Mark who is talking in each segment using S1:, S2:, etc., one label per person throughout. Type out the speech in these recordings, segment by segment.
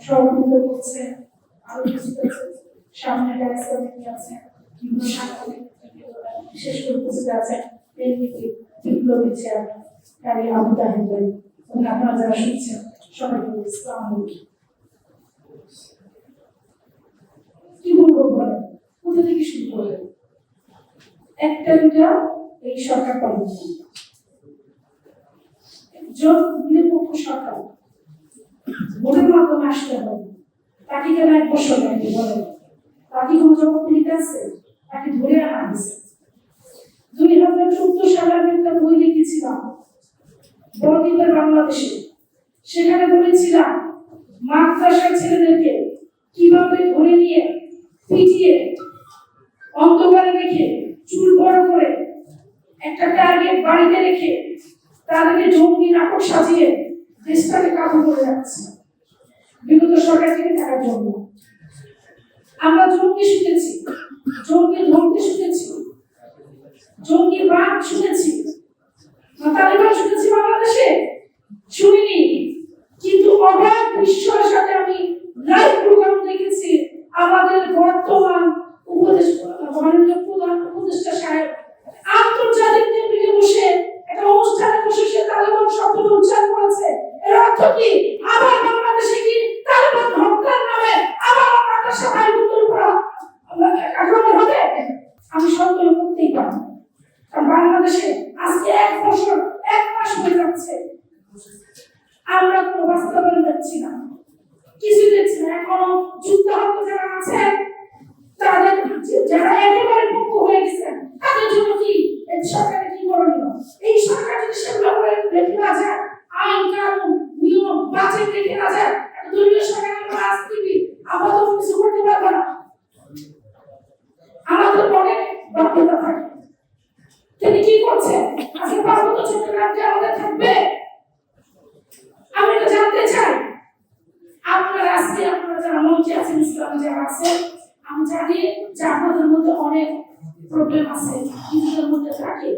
S1: সহযোগিতা করছে, আরো কিছু সামনে ব্যারিস্টার আছে, বিভিন্ন সাংবাদিক বিশেষ করে উপস্থিত আছেন বিপ্লবী চেয়ারম্যান আবু তাহের ভাই এবং আপনারা যারা শুনছেন সবাইকে ইসলাম কি বলবো বলেন, কোথা থেকে শুরু করবেন? একটা দুটা এই সরকার পালন জোট নিরপেক্ষ সরকার ভোটের মাধ্যমে আসতে হবে। তাকে কেন 1 বছর লাগে বলেন? তাকে কোনো জবাবদিহিতা আছে? তাকে ধরে আনা হয়েছে। 2014 সালে আমি একটা বই লিখেছিলাম বড়দ্বীপের বাংলাদেশে। সেখানে বলেছিলাম মাদ্রাসার ছেলেদেরকে কিভাবে ধরে নিয়ে পিটিয়ে অন্ধকারে রেখে চুল বড় করে একটা টার্গেট বাড়িতে রেখে তাদেরকে জঙ্গি নাটক সাজিয়ে দেশটাকে কাবু করে রাখছে বিগত সরকার থেকে থাকার জন্য। আমরা জঙ্গি শুনেছি, জঙ্গি ধরতে শুনেছি, জঙ্গি বাদ শুনেছি, তালিবান শুনেছি বাংলাদেশে, শুনিনি। কিন্তু অবাক বিস্ময়ের সাথে আমি লাইভ প্রোগ্রাম দেখেছি আমাদের বর্তমান মাননীয় প্রধান উপদেষ্টা সাহেব আন্তর্জাতিক টেবিলে বসে একটা অনুষ্ঠানে বসে সে তালিবান শব্দ উচ্চারণ করেছে। এর অর্থ কি? আবার বাংলাদেশে কি তালিবান হত্যার নামে আবার মাদ্রাসা ভাই বোনদের উপর আক্রমণ হবে? আমি সন্দেহ করতেই পারি। কারণ বাংলাদেশে আজকে 1 বছর 1 মাস হয়ে যাচ্ছে, আমরা কোনো বাস্তবায়ন দেখছি না, কিছু দেখছি না। এখনো যুদ্ধাহত যারা আছে তাদের যারা একেবারে পঙ্গু হয়ে গেছেন তাদের জন্য কি এই সরকারের কি করণীয়? এই সরকার যদি সেগুলো রেখে না যায়, আইন কানুন নিয়ম বাজেট রেখে না যায়, দলীয় সরকার আমরা রাজনীতি আপাতত কিছু করতে পারবো না। আমাদের মনে বাধ্যতা থাকে। তিনি কি করছেন? আজকে পার্বত্য চট্টগ্রাম যে আমাদের থাকবে, আমি তো জানতে চাই আপনারা আজকে আপনারা যারা মঞ্চে আছেন, ইসলাম যারা আছেন, আমি জানি যে আপনাদের মধ্যে অনেক প্রবলেম আছে, নিজেদের মধ্যে থাকে,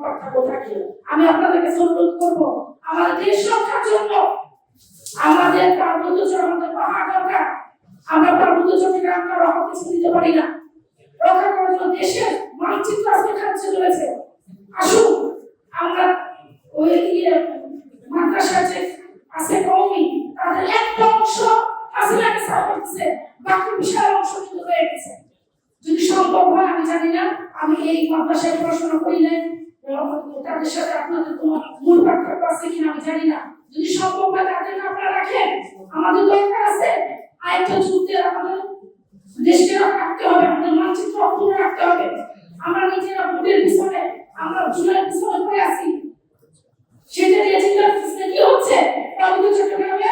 S1: পার্থক্য থাকে। আমি আপনাদেরকে অনুরোধ করবো আমাদের দেশ রক্ষার জন্য আমাদের পার্বত্য চট্টগ্রামের পাহাড় দরকার। আমরা পার্বত্য চট্টগ্রামকে রক্ষা কিছু দিতে পারি না। রক্ষা করার জন্য দেশের মানচিত্র আজকে খাচ্ছে চলেছে। আসুন আমরা ওই মাদ্রাসা যে আছে কওমি তাদের একটা অংশ হাসিনাকে সাপোর্ট করছে, বাকি বিশাল অংশ কিন্তু হয়ে গেছে। যদি সম্ভব হয়, আমি জানি না, আমি এই মাদ্রাসায় পড়াশোনা করি নাই, তাদের সাথে আপনাদের কোনো মূল পার্থক্য আছে কিনা আমি জানি না। যদি সম্ভব হয় তাদেরকে আপনারা রাখেন, আমাদের দরকার আছে আরেকটা যুদ্ধে আমাদের দেশকে রাখতে হবে, আমাদের মানচিত্র অক্ষুণ্ণ রাখতে হবে। আমরা নিজেরা ভোটের পিছনে, আমরা জুলাইয়ের পিছনে পড়ে আছি, সেটা দিয়ে চিন্তা কি হচ্ছে? পার্বত্য চট্টগ্রামে